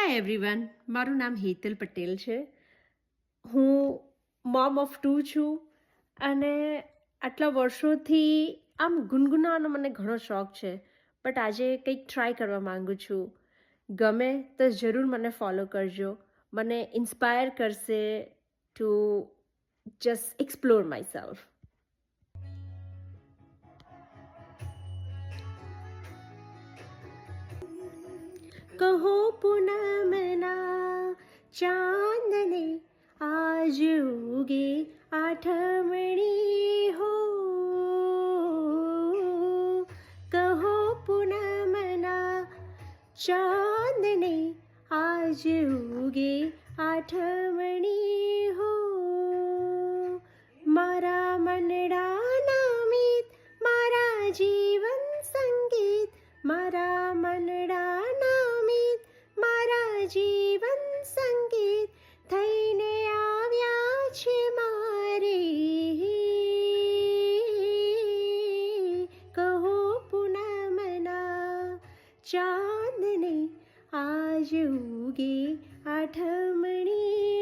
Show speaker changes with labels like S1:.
S1: Hi everyone, મારું નામ હેતલ પટેલ છે. હું મોમ ઓફ 2 છું અને આટલા વર્ષોથી આમ ગુનગુનાવાનો મને ઘણો શોખ છે. બટ આજે કંઈક ટ્રાય કરવા માંગુ છું. ગમે તો જરૂર મને ફોલો કરજો. મને ઇન્સ્પાયર કરશે two just explore my self. કહો પૂનમના ચાંદને આજ ઉગે આઠમણી હો. કહો પૂનમના ચાંદને આજ ઉગે આઠમણી હો. મારા મનડાના મીત મારા જીવન સંગીત, મારા મનડાના મીત મારા જીવન સંગીત થઈને આવ્યા છે મારે. કહો પૂનમના ચાંદને આજ ઉગે આઠમણી